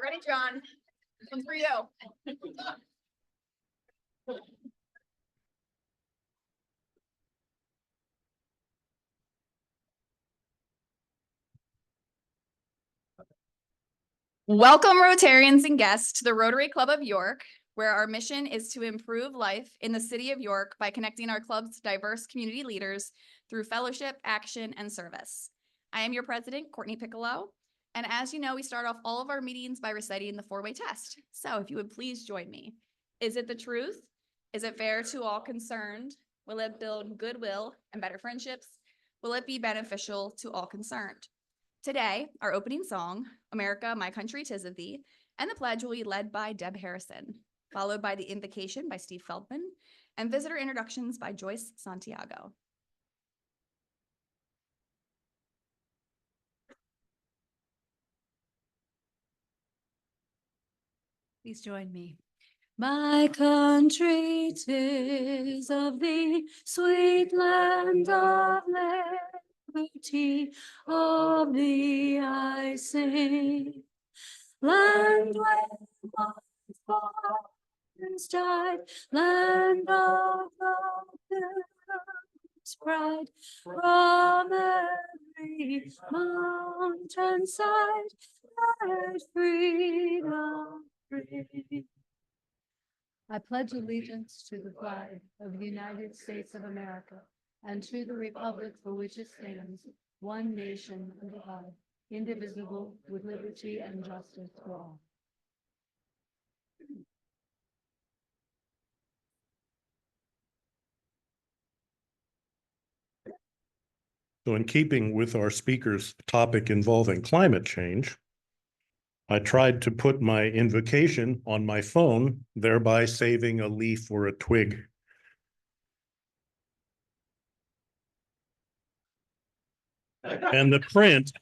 ready, John. This one's for you. Welcome, Rotarians and guests, to the Rotary Club of York, where our mission is to improve life in the city of York by connecting our club's diverse community leaders through fellowship, action, and service. I am your president, Courtney Piccolo, and as you know, we start off all of our meetings by reciting the four-way test. So if you would please join me. Is it the truth? Is it fair to all concerned? Will it build goodwill and better friendships? Will it be beneficial to all concerned? Today, our opening song, America, My Country, 'Tis of Thee, and the pledge will be led by Deb Harrison, followed by the invocation by Steve Feldman, and visitor introductions by Joyce Santiago. Please join me. My country, 'tis of thee, sweet land of liberty, of thee I sing. Land where my fathers died, land of the Pilgrim's pride, from every mountainside, let freedom free. I pledge allegiance to the flag of the United States of America and to the republic for which it stands, one nation under God, indivisible, with liberty and justice for all. So in keeping with our speaker's topic involving climate change, I tried to put my invocation on my phone, thereby saving a leaf or a twig. And the print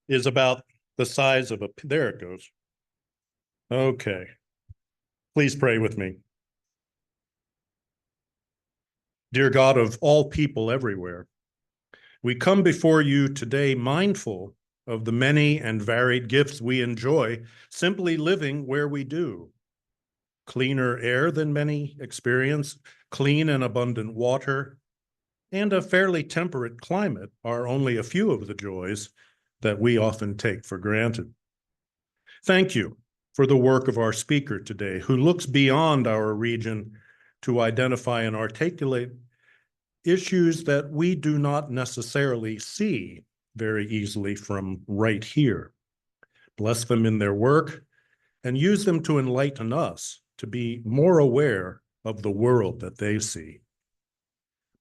is about the size of there it goes. Okay. Please pray with me. Dear God of all people everywhere, we come before you today mindful of the many and varied gifts we enjoy simply living where we do. Cleaner air than many experience, clean and abundant water, and a fairly temperate climate are only a few of the joys that we often take for granted. Thank you for the work of our speaker today, who looks beyond our region to identify and articulate issues that we do not necessarily see very easily from right here. Bless them in their work and use them to enlighten us to be more aware of the world that they see.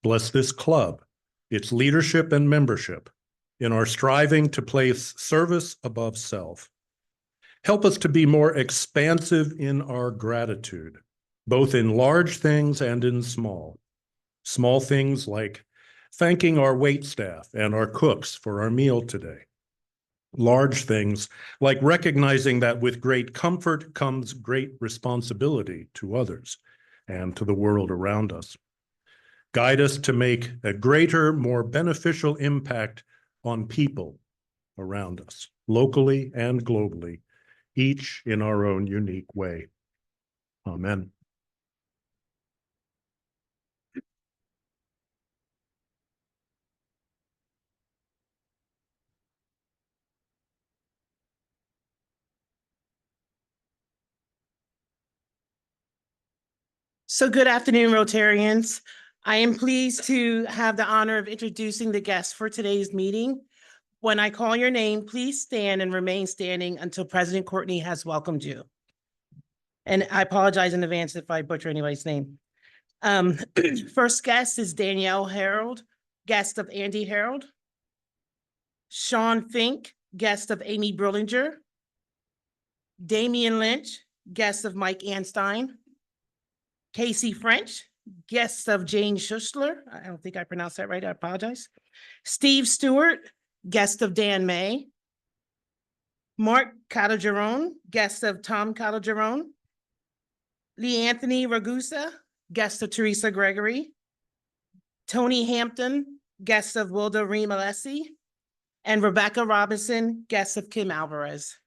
Bless this club, its leadership and membership in our striving to place service above self. Help us to be more expansive in our gratitude, both in large things and in small. Small things like thanking our waitstaff and our cooks for our meal today. Large things like recognizing that with great comfort comes great responsibility to others and to the world around us. Guide us to make a greater, more beneficial impact on people around us, locally and globally, each in our own unique way. Amen. So good afternoon, Rotarians. I am pleased to have the honor of introducing the guests for today's meeting. When I call your name, please stand and remain standing until President Courtney has welcomed you. And I apologize in advance if I butcher anybody's name. First guest is Danielle Harold, guest of Andy Harold. Sean Fink, guest of Amy Brillinger. Damian Lynch, guest of Mike Anstein. Casey French, guest of Jane Schussler. I don't think I pronounced that right. I apologize. Steve Stewart, guest of Dan May. Mark Calogero, guest of Tom Calogero. Lee Anthony Ragusa, guest of Teresa Gregory. Tony Hampton, guest of Wilda Reem Alessi. and Rebecca Robinson, guest of Kim Alvarez.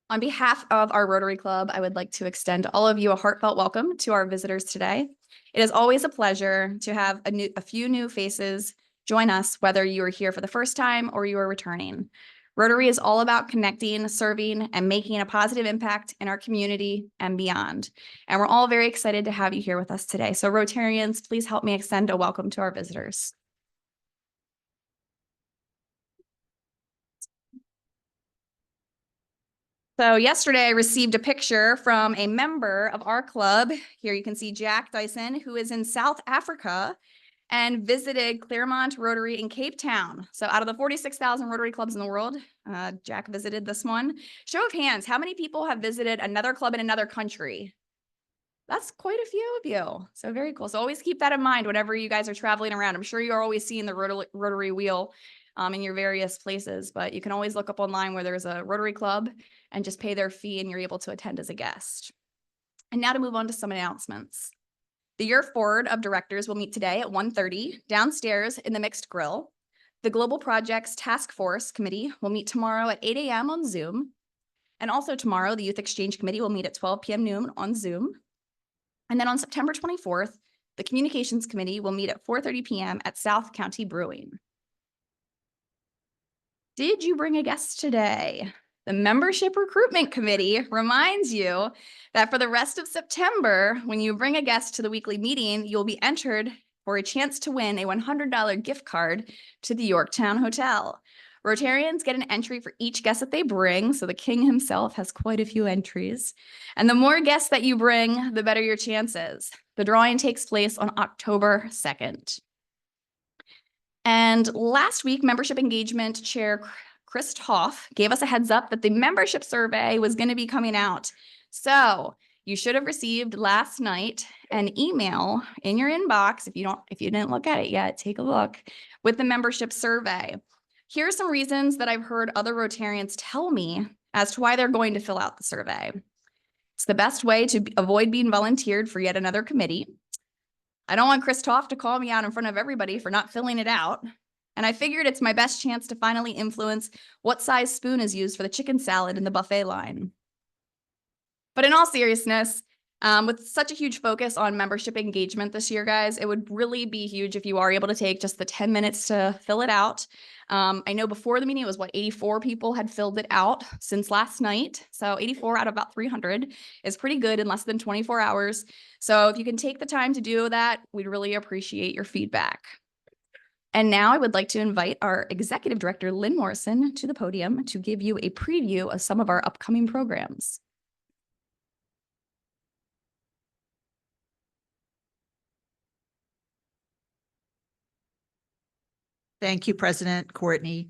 On behalf of our Rotary Club, I would like to extend all of you a heartfelt welcome to our visitors today. It is always a pleasure to have a few new faces join us, whether you are here for the first time or you are returning. Rotary is all about connecting, serving, and making a positive impact in our community and beyond. And we're all very excited to have you here with us today. So Rotarians, please help me extend a welcome to our visitors. So yesterday I received a picture from a member of our club. Here you can see Jack Dyson, who is in South Africa and visited Claremont Rotary in Cape Town. So out of the 46,000 Rotary clubs in the world, Jack visited this one. Show of hands, how many people have visited another club in another country? That's quite a few of you. So very cool. So always keep that in mind whenever you guys are traveling around. I'm sure you're always seeing the Rotary wheel in your various places, but you can always look up online where there's a Rotary club and just pay their fee and you're able to attend as a guest. And now to move on to some announcements. The Your Board of Directors will meet today at 1:30 downstairs in the Mixed Grill. The Global Projects Task Force Committee will meet tomorrow at 8 a.m. on Zoom. And also tomorrow, the Youth Exchange Committee will meet at 12 p.m. noon on Zoom. And then on September 24th, the Communications Committee will meet at 4:30 p.m. at South County Brewing. Did you bring a guest today? The Membership Recruitment Committee reminds you that for the rest of September, when you bring a guest to the weekly meeting, you'll be entered for a chance to win a $100 gift card to the Yorktown Hotel. Rotarians get an entry for each guest that they bring, so the king himself has quite a few entries. And the more guests that you bring, the better your chances. The drawing takes place on October 2nd. And last week, Membership Engagement Chair Chris Hoff gave us a heads up that the membership survey was going to be coming out. So you should have received last night an email in your inbox. If you didn't look at it yet, take a look with the membership survey. Here are some reasons that I've heard other Rotarians tell me as to why they're going to fill out the survey. It's the best way to avoid being volunteered for yet another committee. I don't want Chris Hoff to call me out in front of everybody for not filling it out. And I figured it's my best chance to finally influence what size spoon is used for the chicken salad in the buffet line. But in all seriousness, with such a huge focus on membership engagement this year, guys, it would really be huge if you are able to take just the 10 minutes to fill it out. I know before the meeting, it was 84 people had filled it out since last night. So 84 out of about 300 is pretty good in less than 24 hours. So if you can take the time to do that, we'd really appreciate your feedback. And now I would like to invite our Executive Director, Lynn Morrison, to the podium to give you a preview of some of our upcoming programs. Thank you, President Courtney.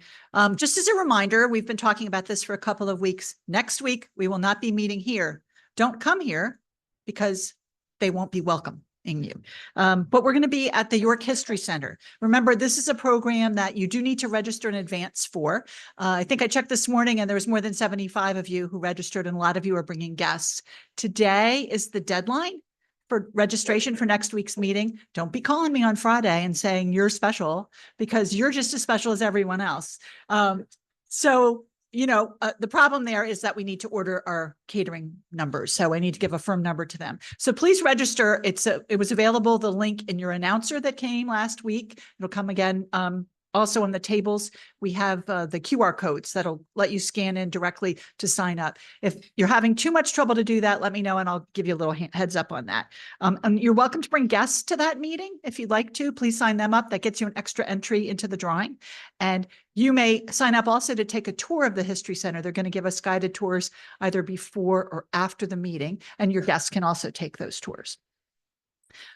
Just as a reminder, we've been talking about this for a couple of weeks. Next week, we will not be meeting here. Don't come here because they won't be welcoming you. But we're going to be at the York History Center. Remember, this is a program that you do need to register in advance for. I think I checked this morning and there was more than 75 of you who registered and a lot of you are bringing guests. Today is the deadline for registration for next week's meeting. Don't be calling me on Friday and saying you're special because you're just as special as everyone else. The problem there is that we need to order our catering numbers. So I need to give a firm number to them. So please register. It was available, the link in your announcer that came last week. It'll come again. Also on the tables, we have the QR codes that'll let you scan in directly to sign up. If you're having too much trouble to do that, let me know and I'll give you a little heads up on that. And you're welcome to bring guests to that meeting. If you'd like to, please sign them up. That gets you an extra entry into the drawing. And you may sign up also to take a tour of the History Center. They're going to give us guided tours either before or after the meeting, and your guests can also take those tours.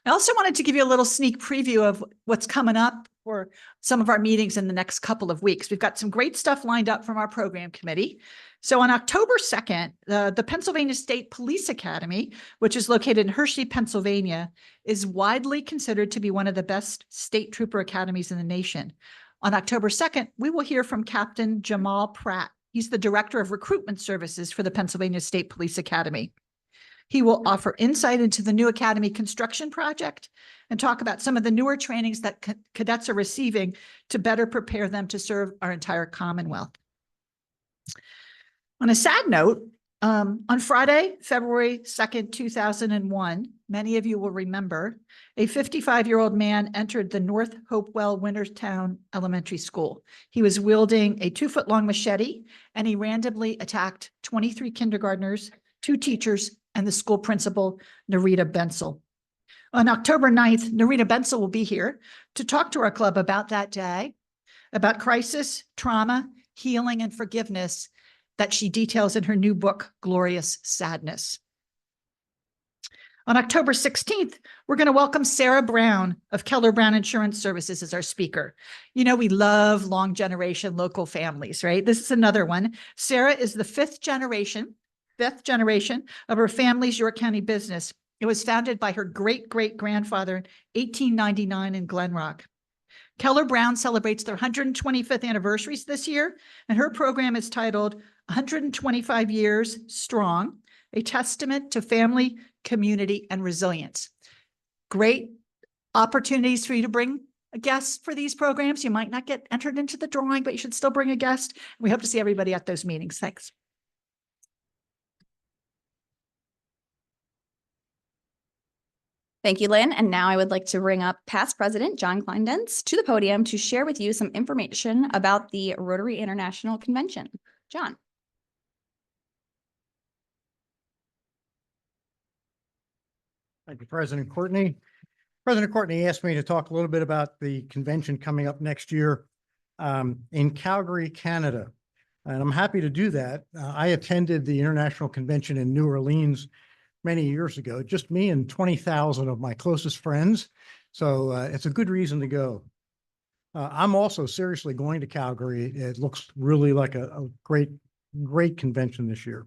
I also wanted to give you a little sneak preview of what's coming up for some of our meetings in the next couple of weeks. We've got some great stuff lined up from our program committee. So on October 2nd, the Pennsylvania State Police Academy, which is located in Hershey, Pennsylvania, is widely considered to be one of the best state trooper academies in the nation. On October 2nd, we will hear from Captain Jamal Pratt. He's the Director of Recruitment Services for the Pennsylvania State Police Academy. He will offer insight into the new Academy construction project and talk about some of the newer trainings that cadets are receiving to better prepare them to serve our entire Commonwealth. On a sad note, on Friday, February 2nd, 2001, many of you will remember, a 55-year-old man entered the North Hopewell Wintertown Elementary School. He was wielding a 2-foot-long machete, and he randomly attacked 23 kindergartners, 2 teachers, and the school principal, Narita Bensel. On October 9th, Narita Bensel will be here to talk to our club about that day, about crisis, trauma, healing, and forgiveness that she details in her new book, Glorious Sadness. On October 16th, we're going to welcome Sarah Brown of Keller Brown Insurance Services as our speaker. You know, we love long generation local families, right? This is another one. Sarah is the fifth generation of her family's York County business. It was founded by her great-great-grandfather in 1899 in Glen Rock. Keller Brown celebrates their 125th anniversaries this year, and her program is titled 125 Years Strong, a testament to family, community, and resilience. Great opportunities for you to bring a guest for these programs. You might not get entered into the drawing, but you should still bring a guest. We hope to see everybody at those meetings. Thanks. Thank you, Lynn. And now I would like to bring up past president John Kleindens to the podium to share with you some information about the Rotary International Convention. John. Thank you, President Courtney. President Courtney asked me to talk a little bit about the convention coming up next year in Calgary, Canada. And I'm happy to do that. I attended the International Convention in New Orleans many years ago, just me and 20,000 of my closest friends. So it's a good reason to go. I'm also seriously going to Calgary. It looks really like a great convention this year.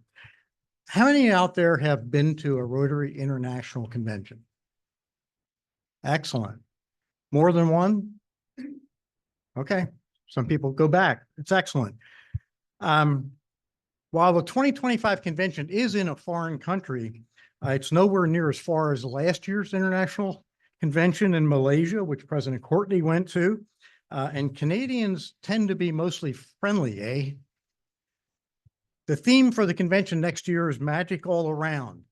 How many out there have been to a Rotary International Convention? Excellent. More than one? Okay. Some people go back. It's excellent. While the 2025 convention is in a foreign country, it's nowhere near as far as last year's international convention in Malaysia, which President Courtney went to. And Canadians tend to be mostly friendly, eh? The theme for the convention next year is magic all around.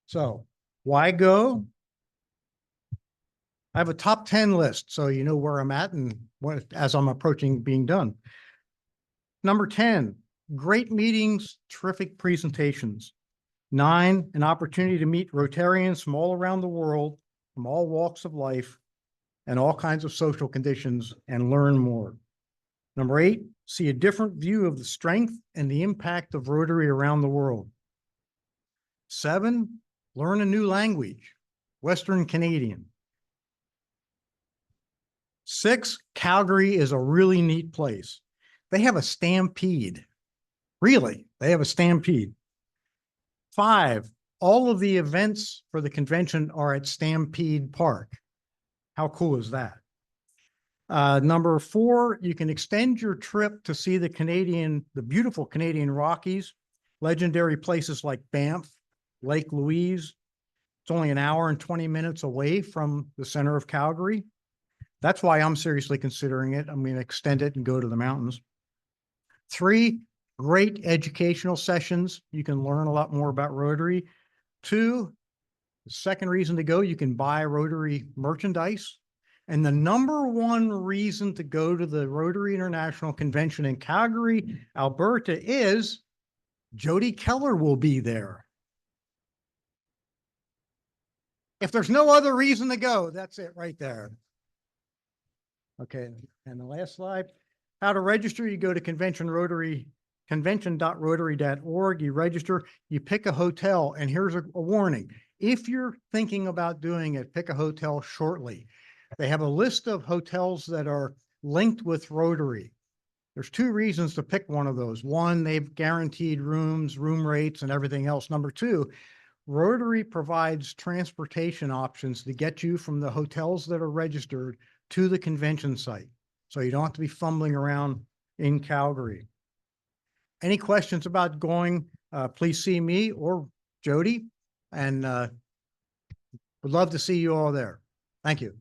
So why go? I have a top 10 list, so you know where I'm at and what, as I'm approaching being done. Number 10, great meetings, terrific presentations. 9, an opportunity to meet Rotarians from all around the world, from all walks of life and all kinds of social conditions, and learn more. Number 8, see a different view of the strength and the impact of Rotary around the world. 7, learn a new language, Western Canadian. 6, Calgary is a really neat place. They have a stampede. Really, they have a stampede. 5, all of the events for the convention are at Stampede Park. How cool is that? Number 4, you can extend your trip to see the beautiful Canadian Rockies, legendary places like Banff, Lake Louise. It's only an hour and 20 minutes away from the center of Calgary. That's why I'm seriously considering it. I'm going to extend it and go to the mountains. 3, great educational sessions. You can learn a lot more about Rotary. 2, the second reason to go, you can buy Rotary merchandise. And the number 1 reason to go to the Rotary International Convention in Calgary, Alberta is Jody Keller will be there. If there's no other reason to go, that's it right there. Okay, and the last slide, how to register. You go to convention.rotary.org, you register, you pick a hotel, and here's a warning. If you're thinking about doing it, pick a hotel shortly. They have a list of hotels that are linked with Rotary. There's 2 reasons to pick one of those. 1, they've guaranteed rooms, room rates, and everything else. Number 2, Rotary provides transportation options to get you from the hotels that are registered to the convention site. So you don't have to be fumbling around in Calgary. Any questions about going, please see me or Jody. And would love to see you all there. Thank you.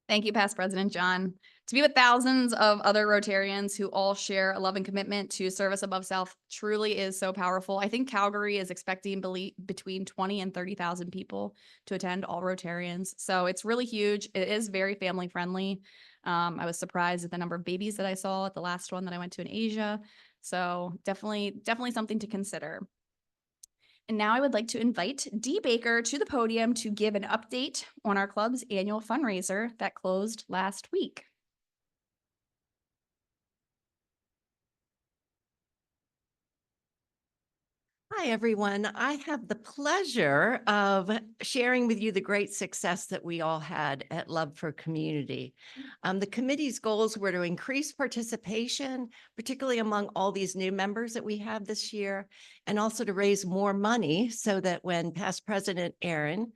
Thank you, Past President John. To be with thousands of other Rotarians who all share a love and commitment to service above South truly is so powerful. I think Calgary is expecting between 20 and 30,000 people to attend, all Rotarians. So it's really huge. It is very family friendly. I was surprised at the number of babies that I saw at the last one that I went to in Asia. So definitely something to consider. And now I would like to invite Dee Baker to the podium to give an update on our club's annual fundraiser that closed last week. Hi, everyone. I have the pleasure of sharing with you the great success that we all had at Love for Community. The committee's goals were to increase participation, particularly among all these new members that we have this year, and also to raise more money so that when past President Aaron's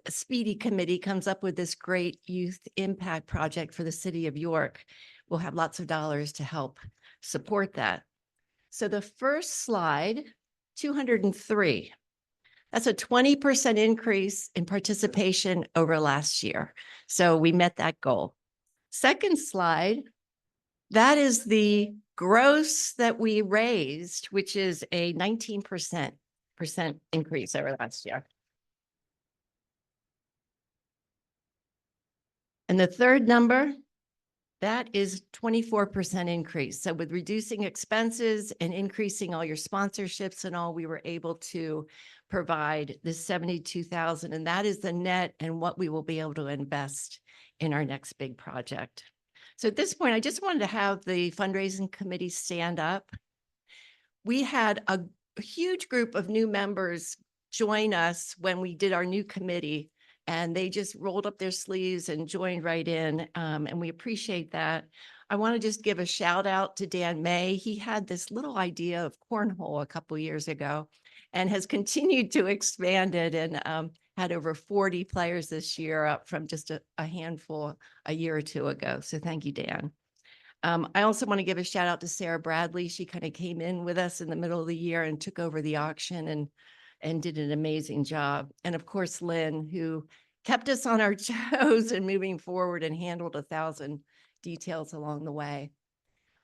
Speedy Committee comes up with this great youth impact project for the city of York, we'll have lots of dollars to help support that. So the first slide, 203. That's a 20% increase in participation over last year. So we met that goal. Second slide, that is the gross that we raised, which is a 19% increase over last year. And the third number, that is 24% increase. So with reducing expenses and increasing all your sponsorships and all, we were able to provide this 72,000, and that is the net and what we will be able to invest in our next big project. So at this point, I just wanted to have the fundraising committee stand up. We had a huge group of new members join us when we did our new committee, and they just rolled up their sleeves and joined right in. And we appreciate that. I want to just give a shout out to Dan May. He had this little idea of cornhole a couple years ago and has continued to expand it, and had over 40 players this year, up from just a handful a year or two ago. So thank you, Dan. I also want to give a shout out to Sarah Bradley. She kind of came in with us in the middle of the year and took over the auction and did an amazing job. And of course, Lynn, who kept us on our toes and moving forward and handled 1,000 details along the way.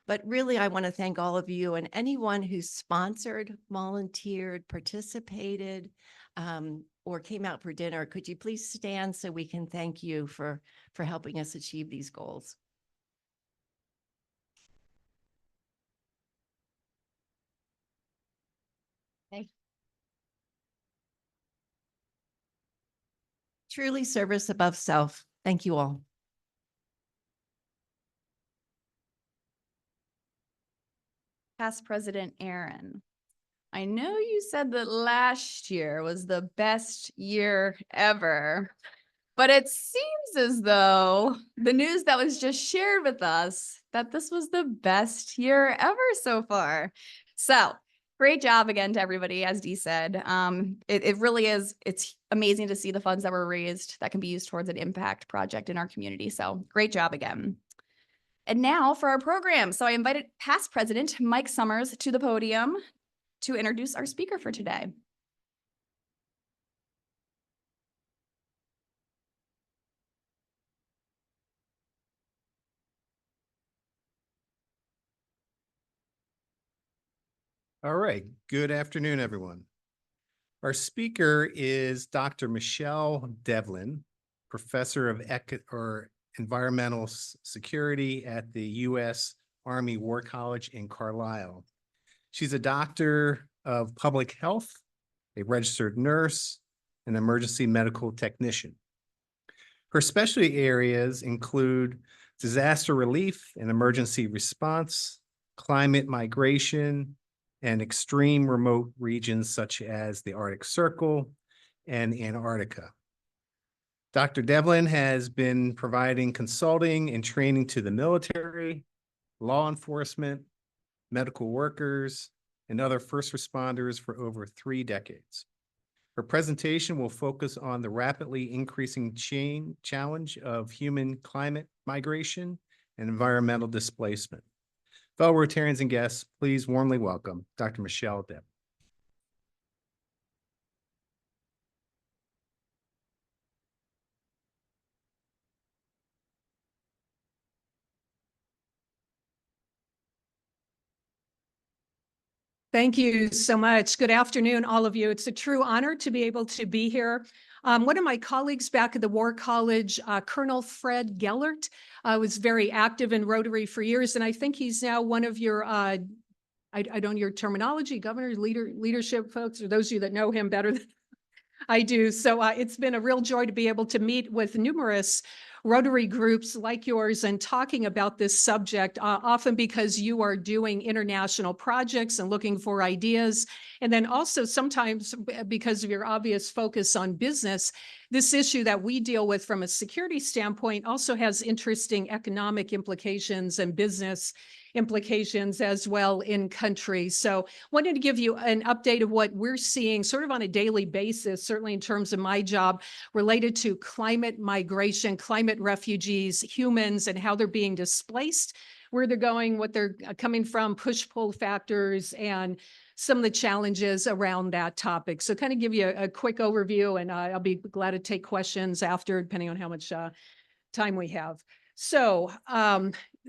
But really, I want to thank all of you and anyone who sponsored, volunteered, participated, or came out for dinner. Could you please stand so we can thank you for helping us achieve these goals? Okay. Truly service above self. Thank you all. Past President Aaron, I know you said that last year was the best year ever, but it seems as though the news that was just shared with us that this was the best year ever so far. So great job again to everybody, as Dee said. It really is. It's amazing to see the funds that were raised that can be used towards an impact project in our community. So great job again. And now for our program. So I invited past President Mike Summers to the podium to introduce our speaker for today. All right. Good afternoon, everyone. Our speaker is Dr. Michele Devlin, Professor of Environmental Security at the U.S. Army War College in Carlisle. She's a doctor of public health, a registered nurse, an emergency medical technician. Her specialty areas include disaster relief and emergency response, climate migration, and extreme remote regions such as the Arctic Circle and Antarctica. Dr. Devlin has been providing consulting and training to the military, law enforcement, medical workers, and other first responders for over 3 decades. Her presentation will focus on the rapidly increasing challenge of human climate migration and environmental displacement. Fellow Rotarians and guests, please warmly welcome Dr. Michele Devlin. Thank you so much. Good afternoon, all of you. It's a true honor to be able to be here. One of my colleagues back at the War College, Colonel Fred Gellert, was very active in Rotary for years, and I think he's now one of your, I don't know your terminology, governor, leadership folks, or those of you that know him better than I do. So it's been a real joy to be able to meet with numerous Rotary groups like yours and talking about this subject, often because you are doing international projects and looking for ideas. And then also sometimes because of your obvious focus on business, this issue that we deal with from a security standpoint also has interesting economic implications and business implications as well in country. So wanted to give you an update of what we're seeing sort of on a daily basis, certainly in terms of my job related to climate migration, climate refugees, humans, and how they're being displaced, where they're going, what they're coming from, push-pull factors, and some of the challenges around that topic. So kind of give you a quick overview, and I'll be glad to take questions after, depending on how much time we have. So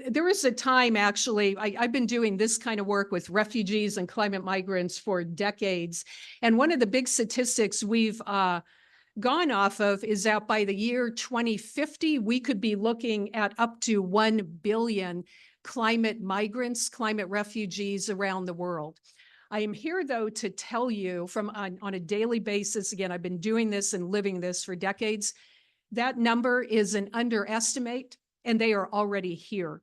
there was a time, actually, I've been doing this kind of work with refugees and climate migrants for decades. And one of the big statistics we've gone off of is that by the year 2050, we could be looking at up to 1 billion climate migrants, climate refugees around the world. I am here, though, to tell you on a daily basis, again, I've been doing this and living this for decades, that number is an underestimate, and they are already here.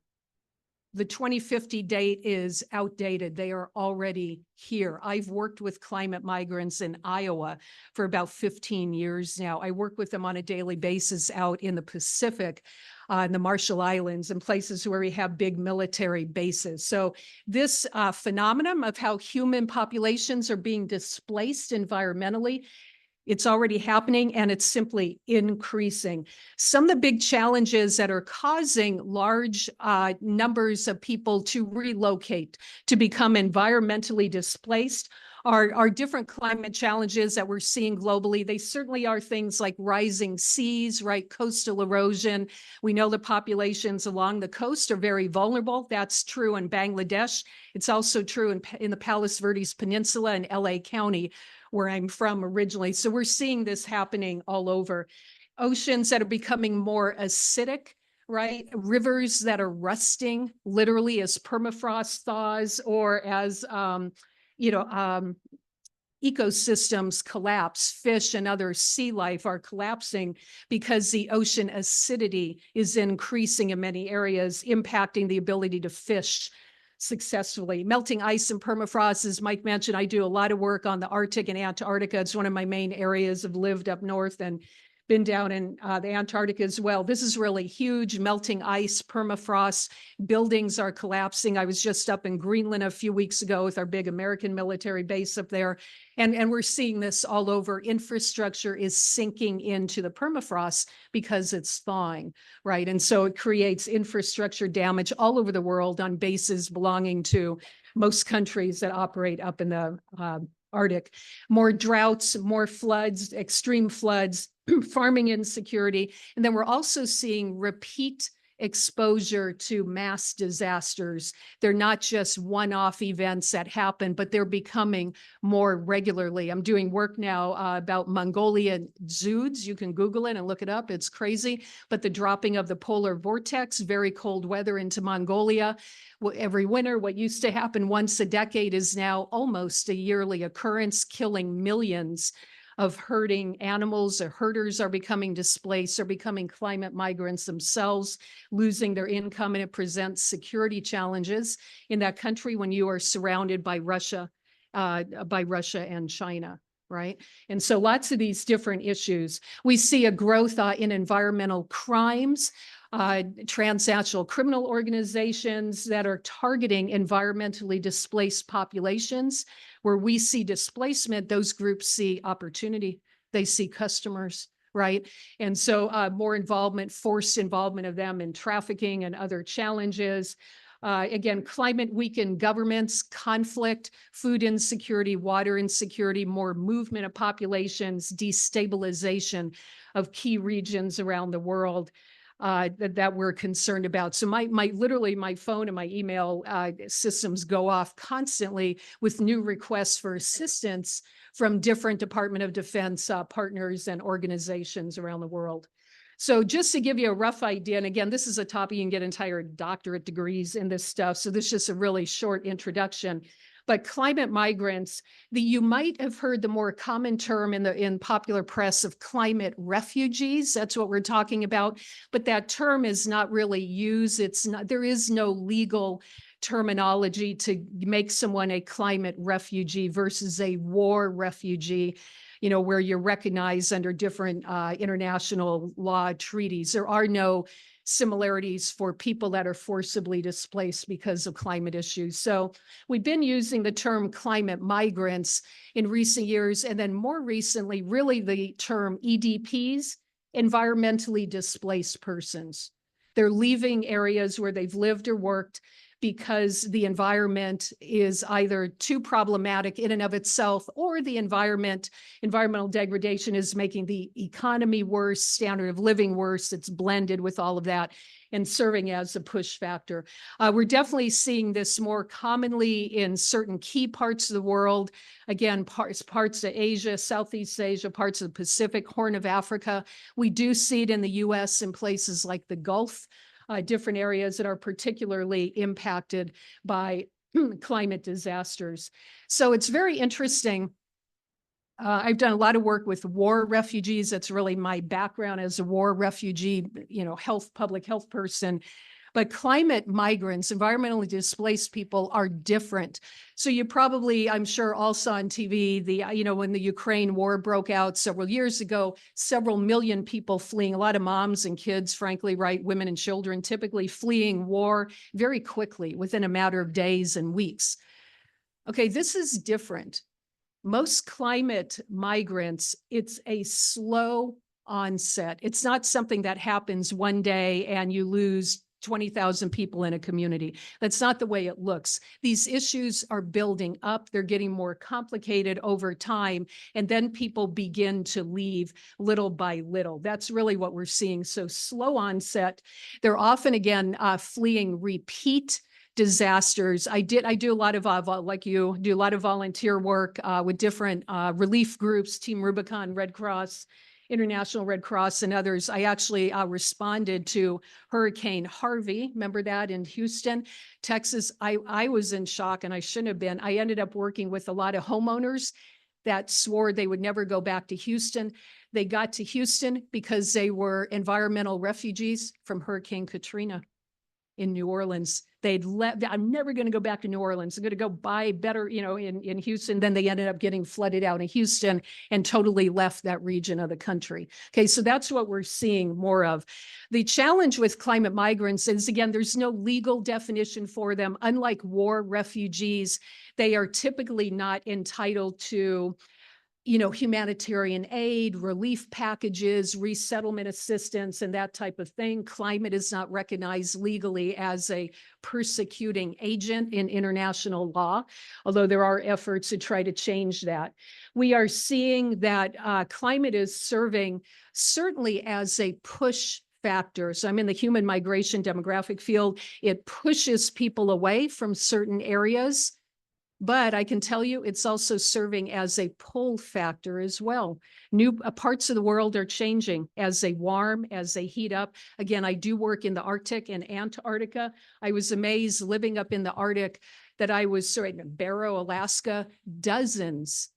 The 2050 date is outdated. They are already here. I've worked with climate migrants in Iowa for about 15 years now. I work with them on a daily basis out in the Pacific, in the Marshall Islands, and places where we have big military bases. So this phenomenon of how human populations are being displaced environmentally, it's already happening, and it's simply increasing. Some of the big challenges that are causing large numbers of people to relocate, to become environmentally displaced, are different climate challenges that we're seeing globally. They certainly are things like rising seas, right? Coastal erosion. We know the populations along the coast are very vulnerable. That's true in Bangladesh. It's also true in the Palos Verdes Peninsula in LA County, where I'm from originally. So we're seeing this happening all over. Oceans that are becoming more acidic, right? Rivers that are rusting, literally as permafrost thaws or as, ecosystems collapse. Fish and other sea life are collapsing because the ocean acidity is increasing in many areas, impacting the ability to fish successfully. Melting ice and permafrost, as Mike mentioned, I do a lot of work on the Arctic and Antarctica. It's one of my main areas. I've lived up north and been down in the Antarctica as well. This is really huge. Melting ice, permafrost, buildings are collapsing. I was just up in Greenland a few weeks ago with our big American military base up there. And we're seeing this all over. Infrastructure is sinking into the permafrost because it's thawing, right? And so it creates infrastructure damage all over the world on bases belonging to most countries that operate up in the Arctic. More droughts, more floods, extreme floods, farming insecurity. And then we're also seeing repeat exposure to mass disasters. They're not just one-off events that happen, but they're becoming more regularly. I'm doing work now about Mongolian zoods. You can Google it and look it up. It's crazy. But the dropping of the polar vortex, very cold weather into Mongolia every winter. What used to happen once a decade is now almost a yearly occurrence, killing millions of herding animals. Or herders are becoming displaced, are becoming climate migrants themselves, losing their income, and it presents security challenges in that country when you are surrounded by Russia and China, right? And so lots of these different issues. We see a growth in environmental crimes, transnational criminal organizations that are targeting environmentally displaced populations. Where we see displacement, those groups see opportunity. They see customers, right? And so more involvement, forced involvement of them in trafficking and other challenges. Again, climate weakened governments, conflict, food insecurity, water insecurity, more movement of populations, destabilization of key regions around the world that we're concerned about. So literally my phone and my email systems go off constantly with new requests for assistance from different Department of Defense partners and organizations around the world. So just to give you a rough idea, and again, this is a topic you can get entire doctorate degrees in this stuff. So this is just a really short introduction. But climate migrants, you might have heard the more common term in popular press of climate refugees. That's what we're talking about. But that term is not really used. There is no legal terminology to make someone a climate refugee versus a war refugee, where you're recognized under different international law treaties. There are no similarities for people that are forcibly displaced because of climate issues. So we've been using the term climate migrants in recent years, and then more recently, really the term EDPs, environmentally displaced persons. They're leaving areas where they've lived or worked because the environment is either too problematic in and of itself, or the environmental degradation is making the economy worse, standard of living worse. It's blended with all of that and serving as a push factor. We're definitely seeing this more commonly in certain key parts of the world. Again, parts of Asia, Southeast Asia, parts of the Pacific, Horn of Africa. We do see it in the US in places like the Gulf, different areas that are particularly impacted by climate disasters. So it's very interesting. I've done a lot of work with war refugees. That's really my background as a war refugee, public health person. But climate migrants, environmentally displaced people, are different. So you probably, I'm sure, all saw on TV when the Ukraine war broke out several years ago, several million people fleeing, a lot of moms and kids, frankly, right, women and children, typically fleeing war very quickly within a matter of days and weeks. Okay, this is different. Most climate migrants, it's a slow onset. It's not something that happens one day and you lose 20,000 people in a community. That's not the way it looks. These issues are building up. They're getting more complicated over time. And then people begin to leave little by little. That's really what we're seeing. So slow onset. They're often, again, fleeing repeat disasters. I do a lot of, like you, do a lot of volunteer work with different relief groups, Team Rubicon, Red Cross, International Red Cross, and others. I actually responded to Hurricane Harvey. Remember that in Houston, Texas? I was in shock, and I shouldn't have been. I ended up working with a lot of homeowners that swore they would never go back to Houston. They got to Houston because they were environmental refugees from Hurricane Katrina in New Orleans. They'd left. I'm never going to go back to New Orleans. I'm going to go buy better, in Houston. Then they ended up getting flooded out in Houston and totally left that region of the country. Okay, so that's what we're seeing more of. The challenge with climate migrants is, again, there's no legal definition for them. Unlike war refugees, they are typically not entitled to humanitarian aid, relief packages, resettlement assistance, and that type of thing. Climate is not recognized legally as a persecuting agent in international law, although there are efforts to try to change that. We are seeing that climate is serving certainly as a push factor. So I'm in the human migration demographic field. It pushes people away from certain areas. But I can tell you it's also serving as a pull factor as well. New parts of the world are changing as they warm, as they heat up. Again, I do work in the Arctic and Antarctica. I was amazed living up in the Arctic that I was in Barrow, Alaska. Dozens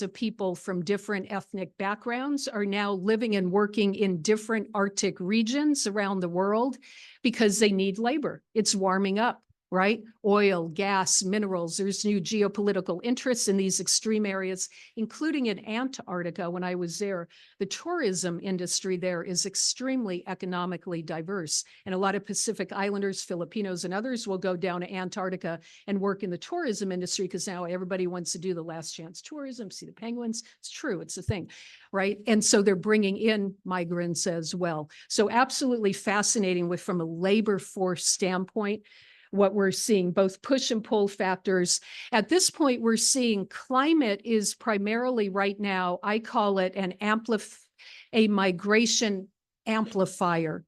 of people from different ethnic backgrounds are now living and working in different Arctic regions around the world because they need labor. It's warming up. Right? Oil, gas, minerals. There's new geopolitical interests in these extreme areas, including in Antarctica when I was there. The tourism industry there is extremely economically diverse. And a lot of Pacific Islanders, Filipinos, and others will go down to Antarctica and work in the tourism industry because now everybody wants to do the last chance tourism, see the penguins. It's true, it's a thing, right? And so they're bringing in migrants as well. So absolutely fascinating from a labor force standpoint. what we're seeing, both push and pull factors. At this point, we're seeing climate is primarily right now, I call it a migration amplifier.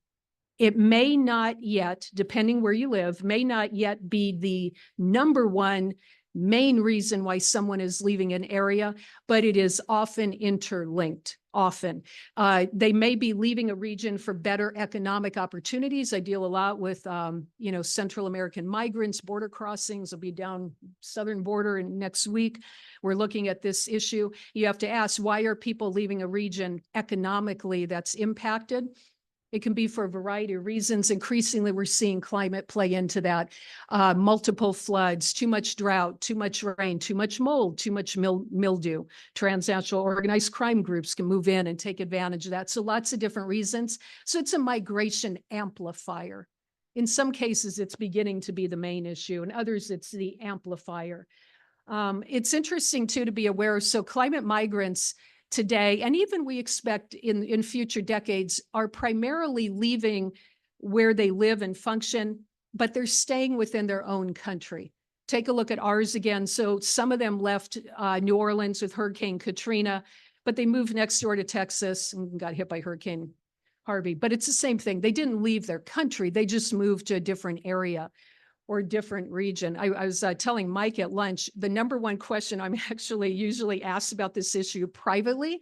It may not yet, depending where you live, may not yet be the number one main reason why someone is leaving an area, but it is often interlinked, often. They may be leaving a region for better economic opportunities. I deal a lot with, Central American migrants, border crossings. I'll be down southern border next week. We're looking at this issue. You have to ask, why are people leaving a region economically that's impacted? It can be for a variety of reasons. Increasingly, we're seeing climate play into that. Multiple floods, too much drought, too much rain, too much mold, too much mildew. Transnational organized crime groups can move in and take advantage of that. So lots of different reasons. So it's a migration amplifier. In some cases, it's beginning to be the main issue. In others, it's the amplifier. It's interesting, too, to be aware. So climate migrants today, and even we expect in future decades, are primarily leaving where they live and function, but they're staying within their own country. Take a look at ours again. So some of them left New Orleans with Hurricane Katrina, but they moved next door to Texas and got hit by Hurricane Harvey. But it's the same thing. They didn't leave their country. They just moved to a different area or different region. I was telling Mike at lunch, the number one question I'm actually usually asked about this issue privately,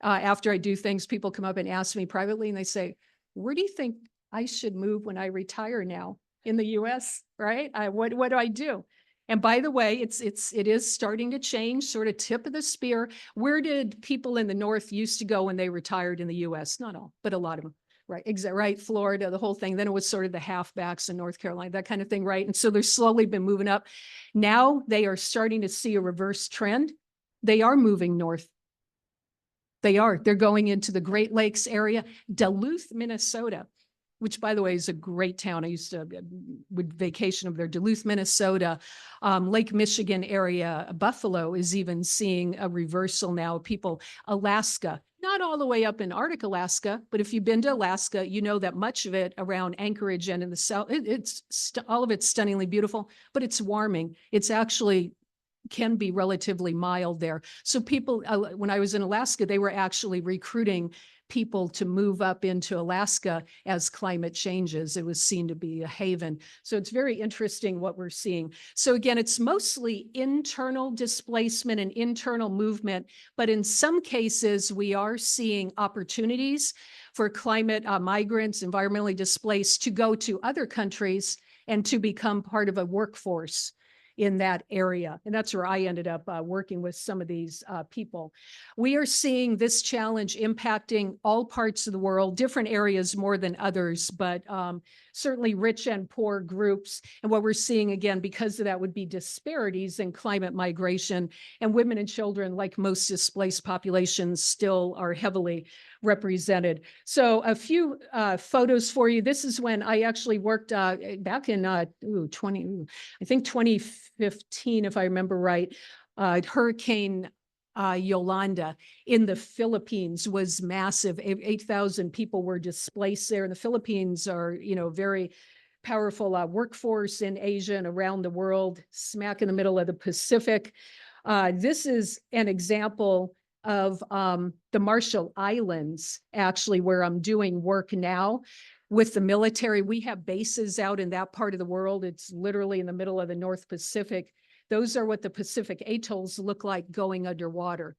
after I do things, people come up and ask me privately and they say, where do you think I should move when I retire now in the US, right? What do I do? And by the way, it is starting to change, sort of tip of the spear. Where did people in the North used to go when they retired in the US? Not all, but a lot of them. Right, right, Florida, the whole thing. Then it was sort of the halfbacks in North Carolina, that kind of thing, right? And so they're slowly been moving up. Now they are starting to see a reverse trend. They are moving north. They're going into the Great Lakes area, Duluth, Minnesota, which by the way is a great town. I used to would vacation over there. Duluth, Minnesota, Lake Michigan area, Buffalo is even seeing a reversal now. People, Alaska, not all the way up in Arctic Alaska, but if you've been to Alaska, you know that much of it around Anchorage and in the south, all of it's stunningly beautiful, but it's warming. It's actually can be relatively mild there. So people, when I was in Alaska, they were actually recruiting people to move up into Alaska as climate changes. It was seen to be a haven. So it's very interesting what we're seeing. So again, it's mostly internal displacement and internal movement, but in some cases, we are seeing opportunities for climate migrants, environmentally displaced, to go to other countries and to become part of a workforce in that area. And that's where I ended up working with some of these people. We are seeing this challenge impacting all parts of the world, different areas more than others, but certainly rich and poor groups. And what we're seeing, again, because of that, would be disparities in climate migration. And women and children, like most displaced populations, still are heavily represented. So a few photos for you. This is when I actually worked back in 2015, if I remember right. Hurricane Yolanda in the Philippines was massive. 8,000 people were displaced there. And the Philippines are, very powerful workforce in Asia and around the world, smack in the middle of the Pacific. This is an example of the Marshall Islands, actually, where I'm doing work now with the military. We have bases out in that part of the world. It's literally in the middle of the North Pacific. Those are what the Pacific atolls look like going underwater.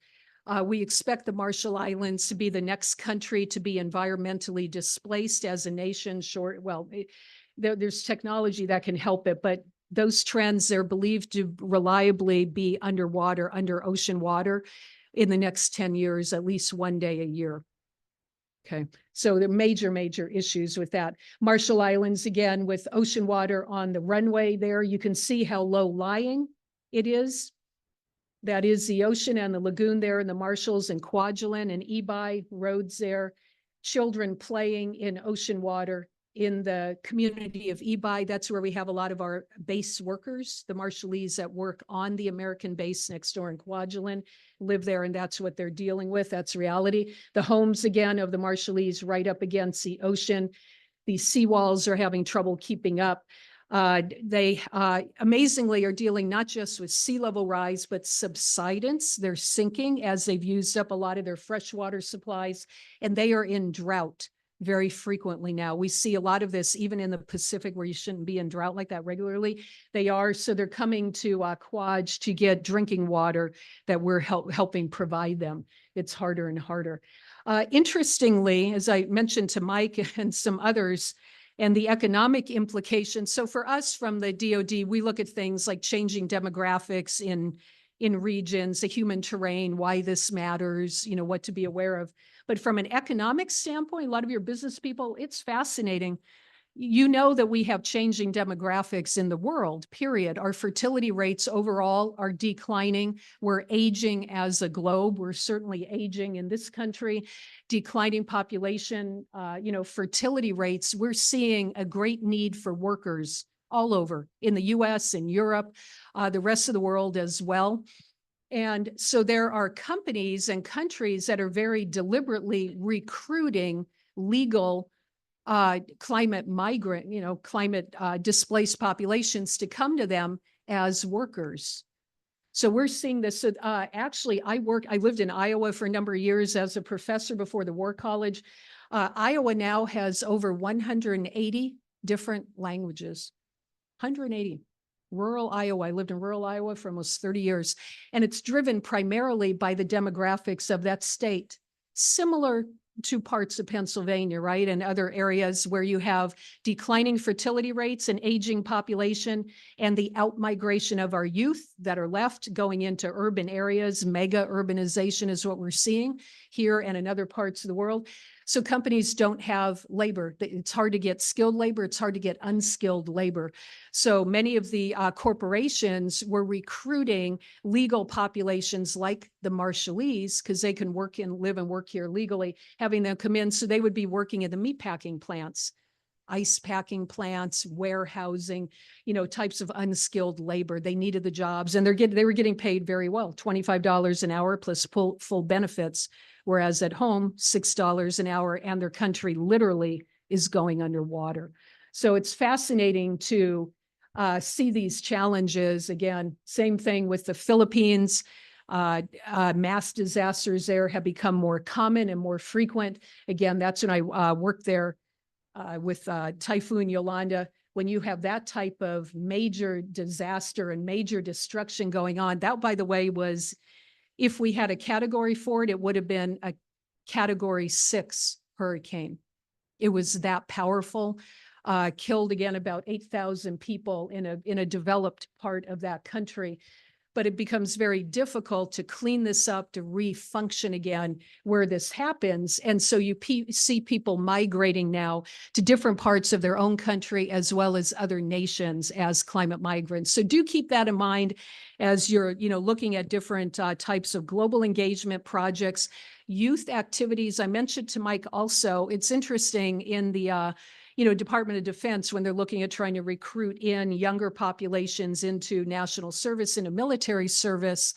We expect the Marshall Islands to be the next country to be environmentally displaced as a nation. There's technology that can help it, but those trends, they're believed to reliably be underwater, under ocean water, in the next 10 years, at least one day a year. Okay, so there are major issues with that. Marshall Islands, again, with ocean water on the runway there, you can see how low lying it is. That is the ocean and the lagoon there in the Marshalls and Kwajalein and Ebi roads there. Children playing in ocean water in the community of Ebi. That's where we have a lot of our base workers, the Marshallese that work on the American base next door in Kwajalein, live there, and that's what they're dealing with. That's reality. The homes, again, of the Marshallese right up against the ocean. These seawalls are having trouble keeping up. They amazingly are dealing not just with sea level rise, but subsidence. They're sinking as they've used up a lot of their freshwater supplies, and they are in drought very frequently now. We see a lot of this even in the Pacific, where you shouldn't be in drought like that regularly. They are, so they're coming to Quadge to get drinking water that we're helping provide them. It's harder and harder. Interestingly, as I mentioned to Mike and some others, and the economic implications. So for us from the DoD, we look at things like changing demographics in regions, the human terrain, why this matters, you know, what to be aware of. But from an economic standpoint, a lot of your business people, it's fascinating. You know that we have changing demographics in the world, period. Our fertility rates overall are declining. We're aging as a globe. We're certainly aging in this country, declining population, you know, fertility rates. We're seeing a great need for workers all over in the US and Europe, the rest of the world as well. And so there are companies and countries that are very deliberately recruiting legal climate migrant, you know, climate displaced populations to come to them as workers. So we're seeing this. So, actually, I lived in Iowa for a number of years as a professor before the War College. Iowa now has over 180 different languages, 180. Rural Iowa. I lived in rural Iowa for almost 30 years, and it's driven primarily by the demographics of that state, similar to parts of Pennsylvania, right? And other areas where you have declining fertility rates and aging population, and the outmigration of our youth that are left going into urban areas. Mega urbanization is what we're seeing here and in other parts of the world. So companies don't have labor. It's hard to get skilled labor. It's hard to get unskilled labor. So many of the corporations were recruiting legal populations like the Marshallese, because they can live and work here legally, having them come in. So they would be working in the meatpacking plants, ice packing plants, warehousing, you know, types of unskilled labor. They needed the jobs, and they were getting paid very well, $25 an hour plus full benefits. Whereas at home, $6 an hour, and their country literally is going underwater. So it's fascinating to see these challenges. Again, same thing with the Philippines. Mass disasters there have become more common and more frequent. Again, that's when I worked there with Typhoon Yolanda. When you have that type of major disaster and major destruction going on, that, by the way, was, if we had a category for it, it would have been a Category 6 hurricane. It was that powerful. Killed, again, about 8,000 people in a developed part of that country. But it becomes very difficult to clean this up, to refunction again where this happens. And so you see people migrating now to different parts of their own country as well as other nations as climate migrants. So do keep that in mind as you're, you know, looking at different types of global engagement projects. Youth activities, I mentioned to Mike also, it's interesting in the Department of Defense, when they're looking at trying to recruit in younger populations into national service, into military service,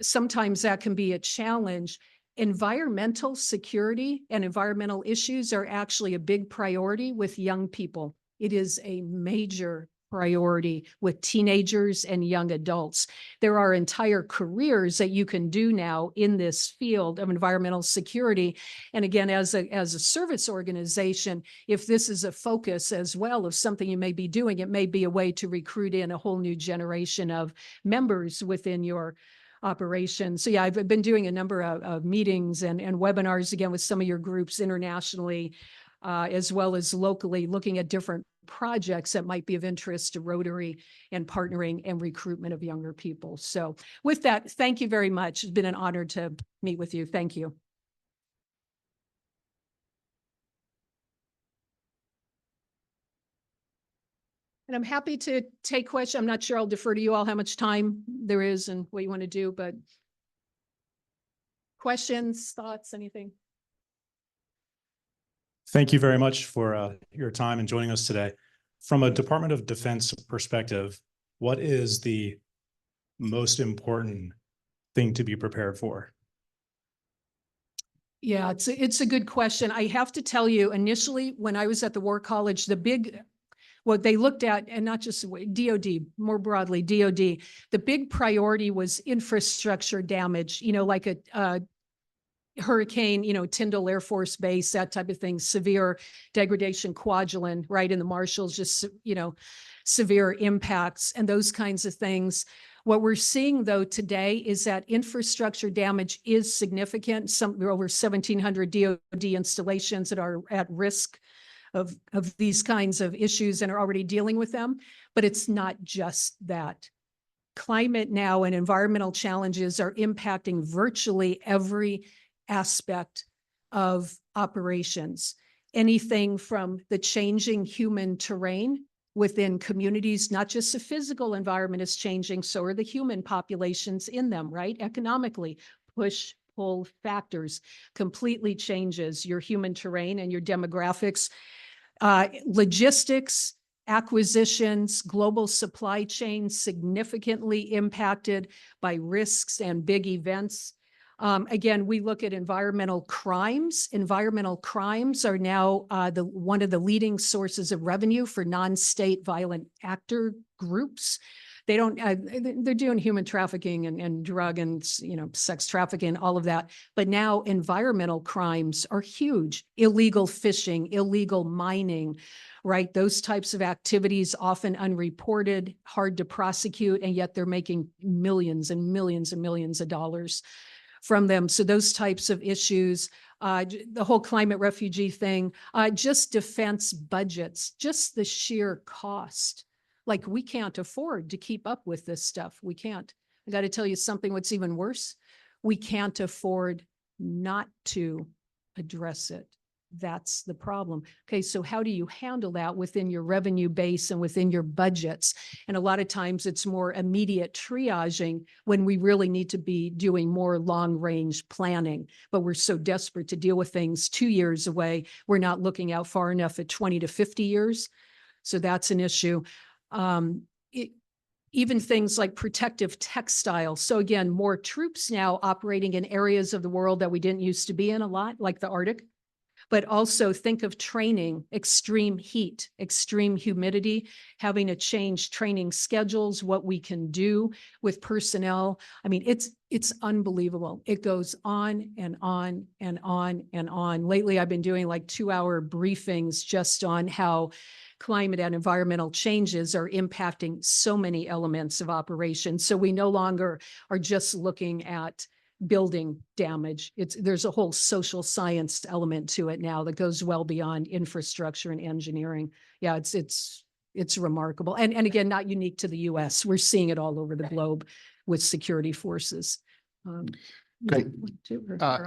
sometimes that can be a challenge. Environmental security and environmental issues are actually a big priority with young people. It is a major priority with teenagers and young adults. There are entire careers that you can do now in this field of environmental security. And again, as a service organization, if this is a focus as well of something you may be doing, it may be a way to recruit in a whole new generation of members within your operation. So yeah, I've been doing a number of meetings and webinars, again, with some of your groups internationally, as well as locally, looking at different projects that might be of interest to Rotary and partnering and recruitment of younger people. So with that, thank you very much. It's been an honor to meet with you. Thank you. And I'm happy to take questions. I'm not sure, I'll defer to you all how much time there is and what you want to do, but questions, thoughts, anything? Thank you very much for your time and joining us today. From a Department of Defense perspective, what is the most important thing to be prepared for? Yeah, it's a good question. I have to tell you, initially, when I was at the War College, what they looked at, and not just DOD, more broadly, DOD, the big priority was infrastructure damage, like a hurricane, Tyndall Air Force Base, that type of thing, severe degradation, Kwajalein, right in the Marshalls, just, severe impacts and those kinds of things. What we're seeing though today is that infrastructure damage is significant. There are over 1,700 DOD installations that are at risk of these kinds of issues and are already dealing with them. But it's not just that. Climate now and environmental challenges are impacting virtually every aspect of operations. Anything from the changing human terrain within communities, not just the physical environment is changing, so are the human populations in them, right? Economically, push-pull factors completely changes your human terrain and your demographics. Logistics, acquisitions, global supply chains significantly impacted by risks and big events. Again, we look at environmental crimes. Environmental crimes are now one of the leading sources of revenue for non-state violent actor groups. They don't, they're doing human trafficking and drug and, sex trafficking, all of that. But now environmental crimes are huge. Illegal fishing, illegal mining, right? Those types of activities, often unreported, hard to prosecute, and yet they're making millions and millions and millions of dollars from them. So those types of issues, the whole climate refugee thing, just defense budgets, just the sheer cost. Like, we can't afford to keep up with this stuff. We can't. I got to tell you something, what's even worse, we can't afford not to address it. That's the problem. Okay, so how do you handle that within your revenue base and within your budgets? And a lot of times it's more immediate triaging when we really need to be doing more long-range planning. But we're so desperate to deal with things 2 years away, we're not looking out far enough at 20 to 50 years. So that's an issue. Even things like protective textiles. So again, more troops now operating in areas of the world that we didn't used to be in a lot, like the Arctic. But also think of training, extreme heat, extreme humidity, having to change training schedules, what we can do with personnel. I mean, it's unbelievable. It goes on and on and on and on. Lately, I've been doing like 2-hour briefings just on how climate and environmental changes are impacting so many elements of operations. So we no longer are just looking at building damage. There's a whole social science element to it now that goes well beyond infrastructure and engineering. Yeah, it's remarkable. And again, not unique to the US. We're seeing it all over the globe with security forces. Great.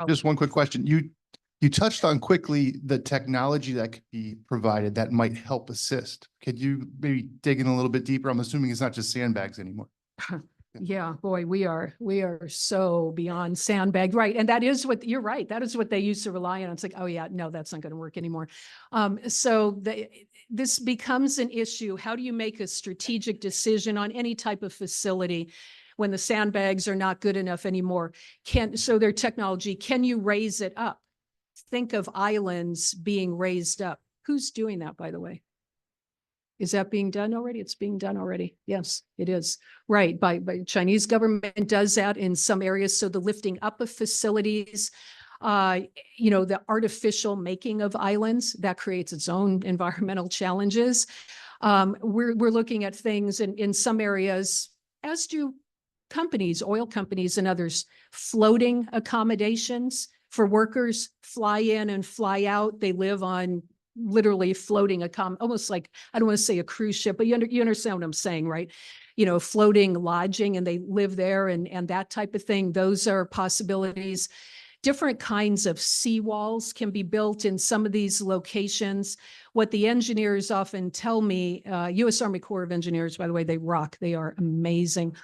Just one quick question. You touched on quickly the technology that could be provided that might help assist. Could you maybe dig in a little bit deeper? I'm assuming it's not just sandbags anymore. Yeah, boy, we are so beyond sandbagged, right? And that is what, you're right, that is what they used to rely on. It's like, oh yeah, no, that's not going to work anymore. So this becomes an issue. How do you make a strategic decision on any type of facility when the sandbags are not good enough anymore? So their technology, can you raise it up? Think of islands being raised up. Who's doing that, by the way? Is that being done already? It's being done already. Yes, it is. Right. By Chinese government does that in some areas. So the lifting up of facilities, the artificial making of islands, that creates its own environmental challenges. We're looking at things in some areas, as do companies, oil companies and others, floating accommodations for workers, fly in and fly out. They live on literally floating almost like, I don't want to say a cruise ship, but you understand what I'm saying, right? Floating lodging, and they live there and that type of thing. Those are possibilities. Different kinds of seawalls can be built in some of these locations. What the engineers often tell me, U.S. Army Corps of Engineers, by the way, they rock. They are amazing.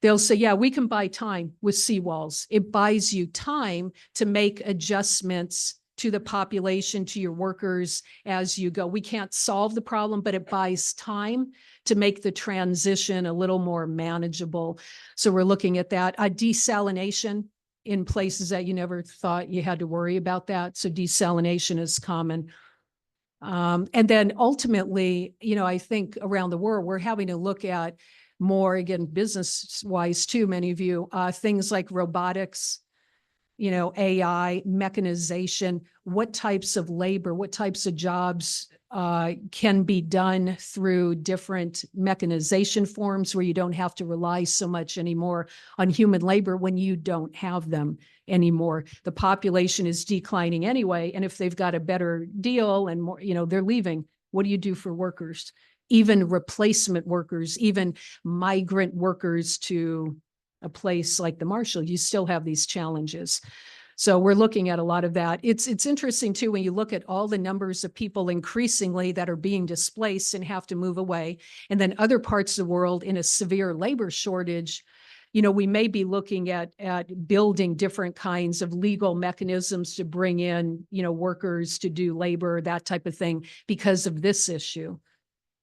They'll say, yeah, we can buy time with seawalls. It buys you time to make adjustments to the population, to your workers as you go. We can't solve the problem, but it buys time to make the transition a little more manageable. So we're looking at that. Desalination in places that you never thought you had to worry about that. So desalination is common. And then ultimately, I think around the world, we're having to look at more, again, business wise too, many of you, things like robotics, AI, mechanization, what types of labor, what types of jobs can be done through different mechanization forms where you don't have to rely so much anymore on human labor when you don't have them anymore. The population is declining anyway, and if they've got a better deal and more, they're leaving. What do you do for workers? Even replacement workers, even migrant workers to a place like the Marshall, you still have these challenges. So we're looking at a lot of that. It's interesting too, when you look at all the numbers of people increasingly that are being displaced and have to move away, and then other parts of the world in a severe labor shortage, we may be looking at building different kinds of legal mechanisms to bring in, workers to do labor, that type of thing, because of this issue,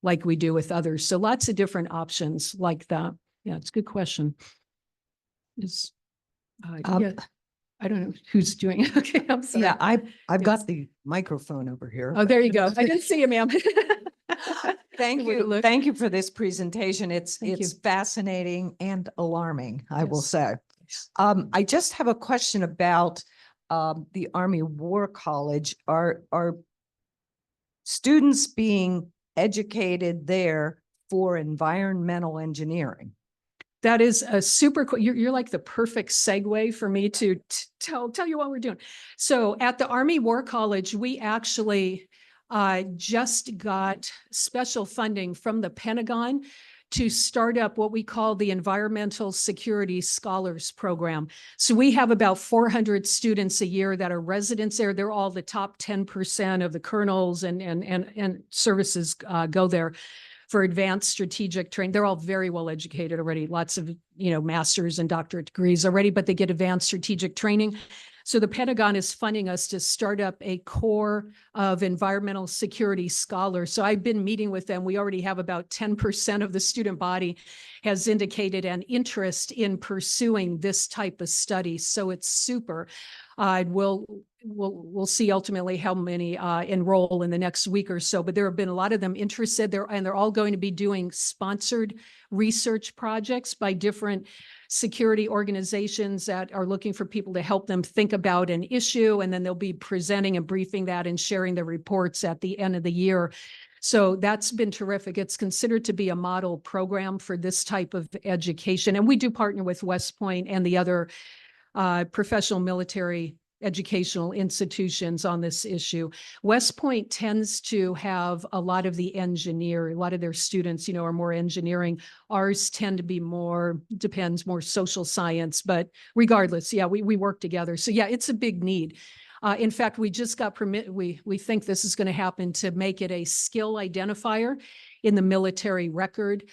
like we do with others. So lots of different options like that. Yeah, it's a good question. Yeah, I don't know who's doing it. Okay, I'm sorry. Yeah, I've Yes. got the microphone over here. Oh, there you go. I didn't see you, ma'am. Thank Way to you. look. Thank you for this presentation. It's Thank you. fascinating and alarming, I will Yes. say. I just have a question about the Army War College. Are students being educated there for environmental engineering? That is a super cool. You're like the perfect segue for me to tell you what we're doing. So at the Army War College, we actually just got special funding from the Pentagon to start up what we call the Environmental Security Scholars Program. So we have about 400 students a year that are residents there. They're all the top 10% of the colonels and services go there for advanced strategic training. They're all very well educated already, lots of, master's and doctorate degrees already, but they get advanced strategic training. So the Pentagon is funding us to start up a core of environmental security scholars. So I've been meeting with them. We already have about 10% of the student body has indicated an interest in pursuing this type of study. So it's super. We'll see ultimately how many enroll in the next week or so, but there have been a lot of them interested there, and they're all going to be doing sponsored research projects by different security organizations that are looking for people to help them think about an issue, and then they'll be presenting and briefing that and sharing the reports at the end of the year. So that's been terrific. It's considered to be a model program for this type of education, and we do partner with West Point and the other professional military educational institutions on this issue. West Point tends to have a lot of their students, are more engineering. Ours tend to be more social science, but regardless, yeah, we work together. So yeah, it's a big need. In fact, we just got permit. We think this is going to happen to make it a skill identifier in the military record.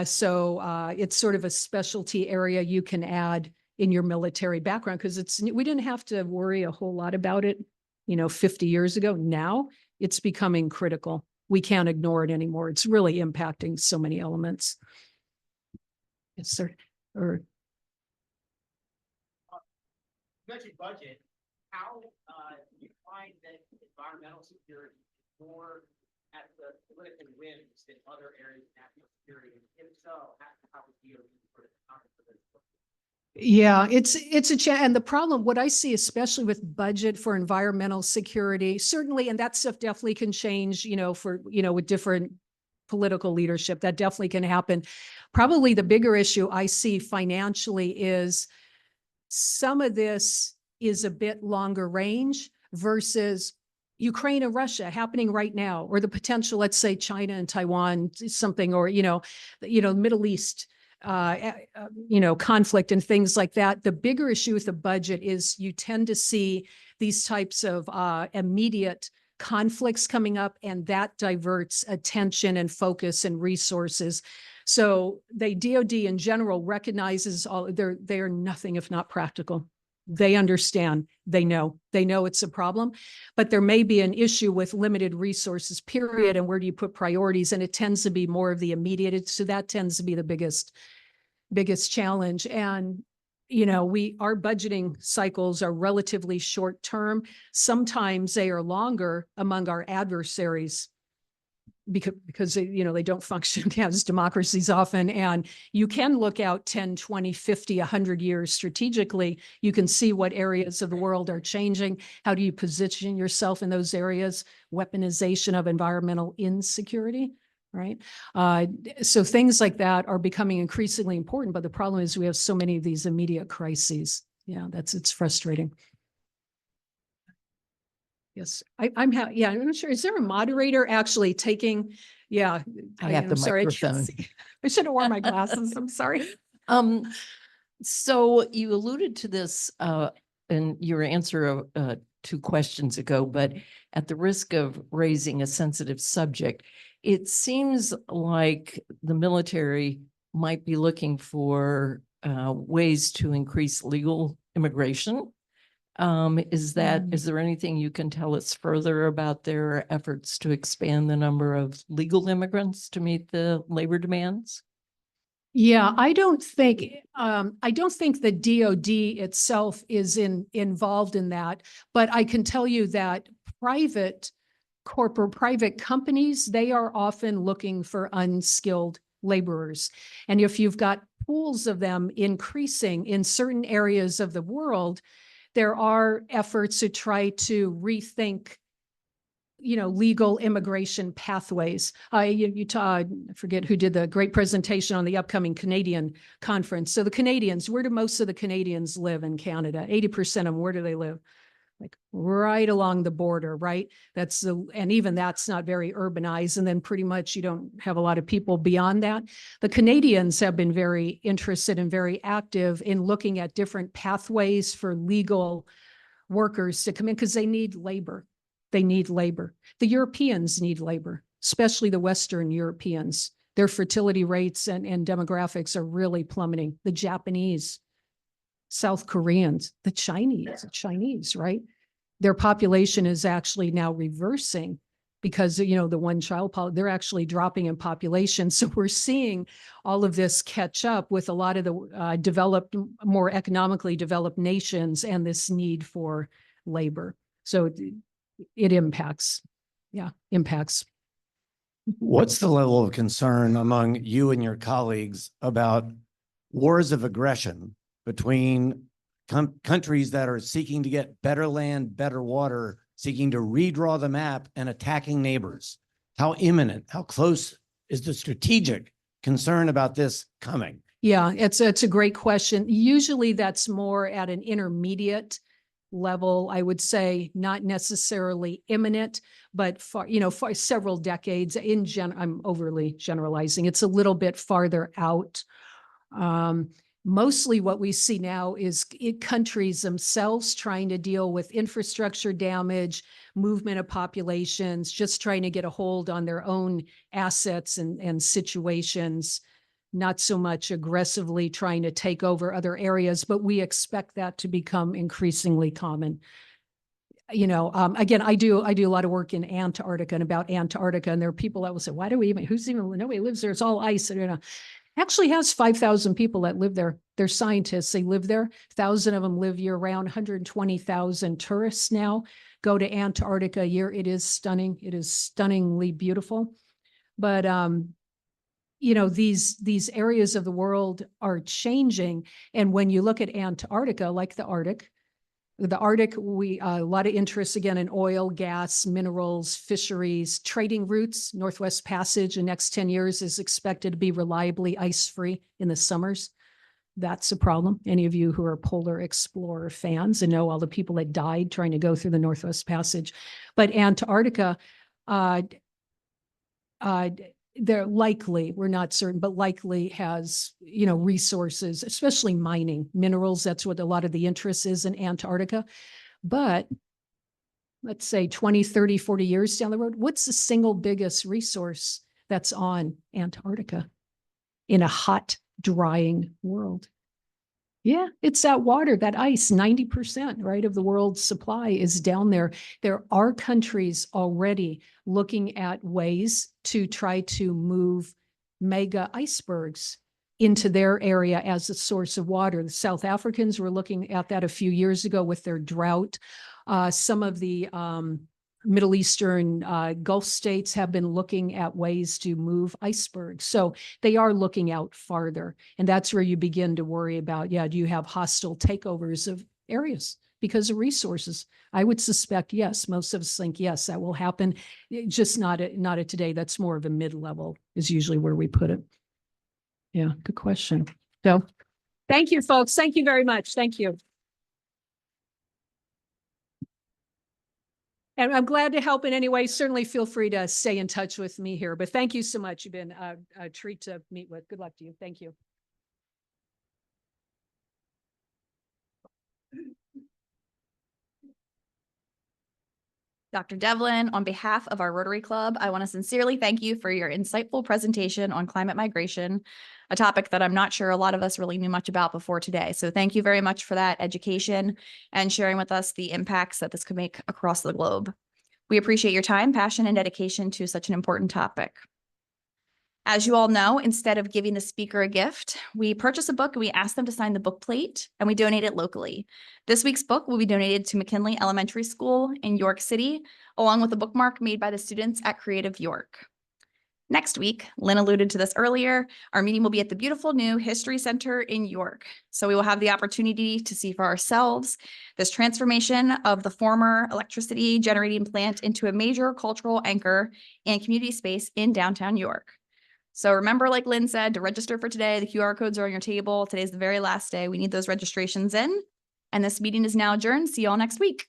So it's sort of a specialty area you can add in your military background, because we didn't have to worry a whole lot about it, 50 years ago. Now it's becoming critical. We can't ignore it anymore. It's really impacting so many elements. Yes, sir. Or Mentioned budget. How you find that environmental security is more at the political whims than other areas of national security? And if so, how would you sort of account for this? yeah, it's and the problem, what I see, especially with budget for environmental security, certainly, and that stuff definitely can change, with different political leadership, that definitely can happen. Probably the bigger issue I see financially is some of this is a bit longer range versus Ukraine and Russia happening right now, or the potential, let's say China and Taiwan, something, or, Middle East, conflict and things like that. The bigger issue with the budget is you tend to see these types of immediate conflicts coming up, and that diverts attention and focus and resources. So the DoD in general recognizes they are nothing if not practical. They understand, they know it's a problem, but there may be an issue with limited resources, period. And where do you put priorities? And it tends to be more of the immediate. So that tends to be the biggest challenge. And our budgeting cycles are relatively short term. Sometimes they are longer among our adversaries because they don't function as democracies often. And you can look out 10, 20, 50, 100 years strategically. You can see what areas of the world are changing. How do you position yourself in those areas? Weaponization of environmental insecurity, right? So things like that are becoming increasingly important, but the problem is we have so many of these immediate crises. Yeah, it's frustrating. Yes, I'm not sure. Is there a moderator actually taking? Yeah, I have am the sorry, I can't microphone. see. I should have worn my glasses. I'm sorry. So you alluded to this in your answer 2 questions ago, but at the risk of raising a sensitive subject, it seems like the military might be looking for ways to increase legal immigration. Is there anything you can tell us further about their efforts to expand the number of legal immigrants to meet the labor demands? Yeah, I don't think the DoD itself is involved in that, but I can tell you that private companies, they are often looking for unskilled laborers. And if you've got pools of them increasing in certain areas of the world, there are efforts to try to rethink legal immigration pathways. I forget who did the great presentation on the upcoming Canadian conference. So the Canadians, where do most of the Canadians live in Canada? 80% of them, where do they live? Like right along the border, right? And even that's not very urbanized. And then pretty much you don't have a lot of people beyond that. The Canadians have been very interested and very active in looking at different pathways for legal workers to come in because they need labor. They need labor. The Europeans need labor, especially the Western Europeans. Their fertility rates and demographics are really plummeting. The Japanese, South Koreans, the Chinese, right? Their population is actually now reversing because, the one child policy, they're actually dropping in population. So we're seeing all of this catch up with a lot of the more economically developed nations and this need for labor. So it impacts. What's the level of concern among you and your colleagues about wars of aggression between countries that are seeking to get better land, better water, seeking to redraw the map and attacking neighbors? How imminent, how close is the strategic concern about this coming? Yeah, it's a great question. Usually that's more at an intermediate level, I would say, not necessarily imminent, but for several decades. I'm overly generalizing. It's a little bit farther out. Mostly what we see now is countries themselves trying to deal with infrastructure damage, movement of populations, just trying to get a hold on their own assets and situations, not so much aggressively trying to take over other areas, but we expect that to become increasingly common. Again, I do a lot of work in Antarctica and about Antarctica, and there are people that will say, why do we nobody lives there, it's all ice. Actually has 5,000 people that live there. They're scientists, they live there. 1,000 of them live year round, 120,000 tourists now go to Antarctica a year. It is stunning. It is stunningly beautiful. But, these areas of the world are changing. And when you look at Antarctica, like the Arctic, a lot of interest again in oil, gas, minerals, fisheries, trading routes. Northwest Passage in the next 10 years is expected to be reliably ice-free in the summers. That's a problem. Any of you who are Polar Explorer fans and know all the people that died trying to go through the Northwest Passage. But Antarctica, they're likely, we're not certain, but likely has, resources, especially mining, minerals. That's what a lot of the interest is in Antarctica. But let's say 20, 30, 40 years down the road, what's the single biggest resource that's on Antarctica in a hot, drying world? Yeah, it's that water, that ice. 90%, right, of the world's supply is down there. There are countries already looking at ways to try to move mega icebergs into their area as a source of water. The South Africans were looking at that a few years ago with their drought. Some of the Middle Eastern Gulf states have been looking at ways to move icebergs. So they are looking out farther. And that's where you begin to worry about, do you have hostile takeovers of areas because of resources? I would suspect, yes. Most of us think, yes, that will happen. Just not at today. That's more of a mid-level is usually where we put it. Yeah, good question. So thank you, folks. Thank you very much. Thank you. And I'm glad to help in any way. Certainly feel free to stay in touch with me here. But thank you so much. You've been a treat to meet with. Good luck to you. Thank you. Dr. Devlin, on behalf of our Rotary Club, I want to sincerely thank you for your insightful presentation on climate migration, a topic that I'm not sure a lot of us really knew much about before today. So thank you very much for that education and sharing with us the impacts that this could make across the globe. We appreciate your time, passion, and dedication to such an important topic. As you all know, instead of giving the speaker a gift, we purchase a book and we ask them to sign the book plate and we donate it locally. This week's book will be donated to McKinley Elementary School in York City, along with a bookmark made by the students at Creative York. Next week, Lynn alluded to this earlier, our meeting will be at the beautiful new History Center in York. So we will have the opportunity to see for ourselves this transformation of the former electricity generating plant into a major cultural anchor and community space in downtown York. So remember, like Lynn said, to register for today, the QR codes are on your table. Today's the very last day. We need those registrations in. And this meeting is now adjourned. See you all next week.